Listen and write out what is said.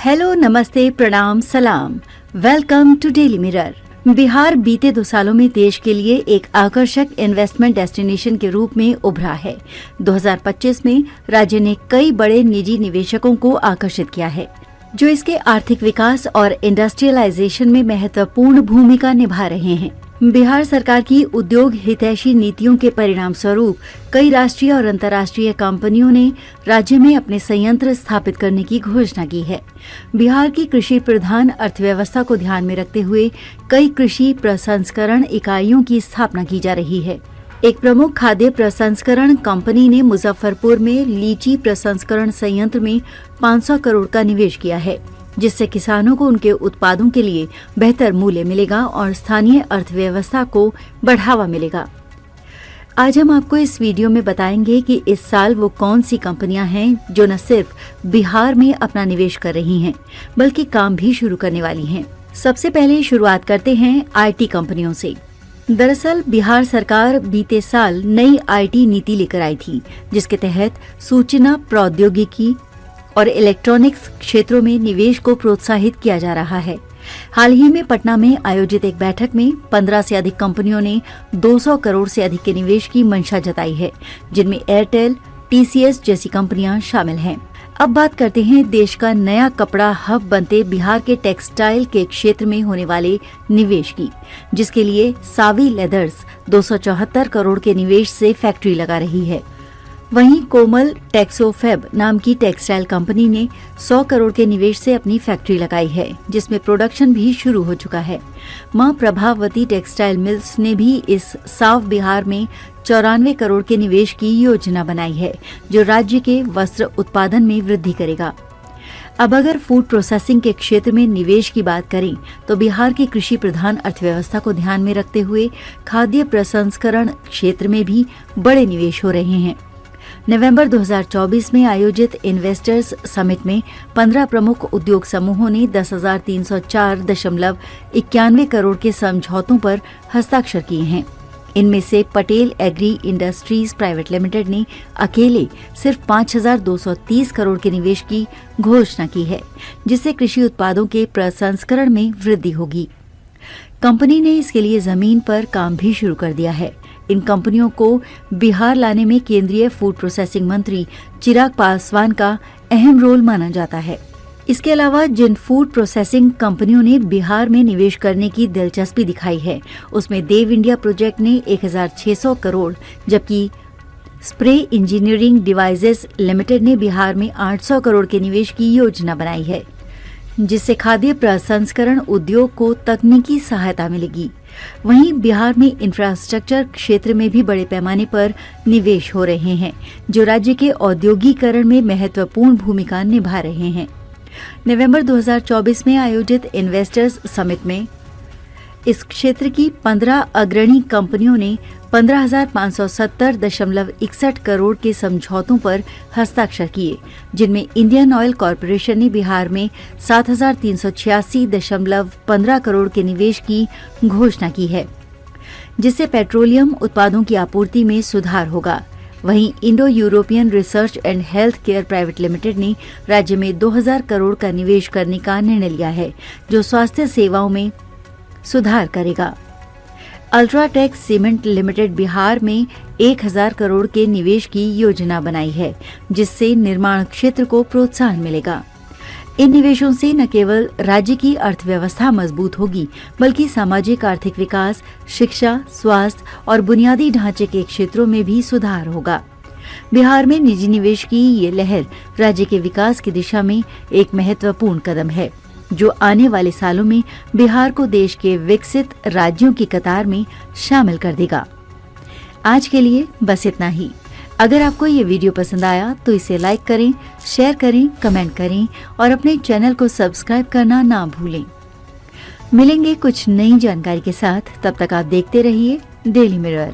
Hello, नमस्ते, प्रणाम, सलाम। Welcome to Daily Mirror. Bihar बीते 2 सालों में देश के लिए एक आकर्षक इन्वेस्टमेंट डेस्टिनेशन के रूप में उभरा है। 2025 में राज्य ने कई बड़े निजी निवेशकों को आकर्षित किया है, जो इसके आर्थिक विकास और इंडस्ट्रियलाइजेशन में महत्वपूर्ण भूमिका निभा रहे हैं। बिहार सरकार की उद्योग हितैषी नीतियों के परिणाम स्वरूप कई राष्ट्रीय और अंतर्राष्ट्रीय कंपनियों ने राज्य में अपने संयंत्र स्थापित करने की घोषणा की है। बिहार की कृषि प्रधान अर्थव्यवस्था को ध्यान में रखते हुए कई कृषि प्रसंस्करण इकाइयों की स्थापना की जा रही है। एक प्रमुख खाद्य प्रसंस्करण कंपनी ने मुजफ्फरपुर में लीची प्रसंस्करण संयंत्र में 500 करोड़ का निवेश किया है, जिससे किसानों को उनके उत्पादों के लिए बेहतर मूल्य मिलेगा और स्थानीय अर्थव्यवस्था को बढ़ावा मिलेगा। आज हम आपको इस वीडियो में बताएंगे कि इस साल वो कौन सी कंपनियां हैं जो न सिर्फ बिहार में अपना निवेश कर रही हैं, बल्कि काम भी शुरू करने वाली हैं। सबसे पहले शुरुआत करते हैं आईटी कंपनियों से। दरअसल बिहार सरकार बीते साल नई आईटी नीति लेकर आई थी, जिसके तहत सूचना प्रौद्योगिकी और इलेक्ट्रॉनिक्स क्षेत्रों में निवेश को प्रोत्साहित किया जा रहा है। हाल ही में पटना में आयोजित एक बैठक में 15 से अधिक कंपनियों ने 200 करोड़ से अधिक के निवेश की मंशा जताई है, जिनमें एयरटेल, टीसीएस जैसी कंपनियां शामिल हैं। अब बात करते हैं देश का नया कपड़ा हब बनते बिहार के टेक्सटाइल के क्षेत्र में होने वाले निवेश की, जिसके लिए सावी लेदर्स 274 करोड़ के निवेश से फैक्ट्री लगा रही है। वहीं कोमल टेक्सोफेब नाम की टेक्सटाइल कंपनी ने 100 करोड़ के निवेश से अपनी फैक्ट्री लगाई है, जिसमें प्रोडक्शन भी शुरू हो चुका है। मां प्रभावती टेक्सटाइल मिल्स ने भी इस साव बिहार में 94 करोड़ के निवेश की योजना बनाई है, जो राज्य के वस्त्र उत्पादन में वृद्धि करेगा। अब अगर फूड प्रोसेसिंग के क्षेत्र में निवेश की बात करें तो बिहार की कृषि प्रधान अर्थव्यवस्था को ध्यान में रखते हुए खाद्य प्रसंस्करण क्षेत्र में भी बड़े निवेश हो रहे हैं। नवंबर 2024 में आयोजित इन्वेस्टर्स समिट में 15 प्रमुख उद्योग समूहों ने 10,304.91 करोड़ के समझौतों पर हस्ताक्षर किए हैं। इनमें से Patel agri industries private limited ने अकेले सिर्फ 5,230 करोड़ के निवेश की घोषणा की है, जिससे कृषि उत्पादों के प्रसंस्करण में वृद्धि होगी। कंपनी ने इसके लिए जमीन पर काम भी शुरू कर दिया है। इन कंपनियों को बिहार लाने में केंद्रीय फूड प्रोसेसिंग मंत्री चिराग पासवान का अहम रोल माना जाता है। इसके अलावा जिन फूड प्रोसेसिंग कंपनियों ने बिहार में निवेश करने की दिलचस्पी दिखाई है, उसमें देव इंडिया प्रोजेक्ट ने 1,600 करोड़, जबकि स्प्रे इंजीनियरिंग डिवाइसेस लिमिटेड ने बिहार में 800 करोड़ के निवेश की योजना बनाई है, जिससे खाद्य प्रसंस्करण उद्योग को तकनीकी सहायता मिलेगी। वहीं बिहार में इंफ्रास्ट्रक्चर क्षेत्र में भी बड़े पैमाने पर निवेश हो रहे हैं, जो राज्य के औद्योगिकरण में महत्वपूर्ण भूमिका निभा रहे हैं। नवंबर 2024 में आयोजित इन्वेस्टर्स समिट में इस क्षेत्र की 15 अग्रणी कंपनियों ने 15,570.61 करोड़ के समझौतों पर हस्ताक्षर किए, जिनमें इंडियन ऑयल कॉरपोरेशन ने बिहार में 7,386.15 करोड़ के निवेश की घोषणा की है, जिससे पेट्रोलियम उत्पादों की आपूर्ति में सुधार होगा। वहीं Indo European research and health care private limited ने राज्य में 2,000 करोड़ का निवेश करने का निर्णय लिया है, जो स्वास्थ्य सेवाओं में सुधार करेगा। अल्ट्राटेक सीमेंट लिमिटेड बिहार में 1,000 करोड़ के निवेश की योजना बनाई है, जिससे निर्माण क्षेत्र को प्रोत्साहन मिलेगा। इन निवेशों से न केवल राज्य की अर्थव्यवस्था मजबूत होगी, बल्कि सामाजिक आर्थिक विकास, शिक्षा, स्वास्थ्य और बुनियादी ढांचे के क्षेत्रों में भी सुधार होगा। बिहार में निजी निवेश की ये लहर राज्य के विकास की दिशा में एक महत्वपूर्ण कदम है, जो आने वाले सालों में बिहार को देश के विकसित राज्यों की कतार में शामिल कर देगा। आज के लिए बस इतना ही। अगर आपको ये वीडियो पसंद आया तो इसे लाइक करें, शेयर करें, कमेंट करें और अपने चैनल को सब्सक्राइब करना ना भूलें। मिलेंगे कुछ नई जानकारी के साथ, तब तक आप देखते रहिए डेली मिरर।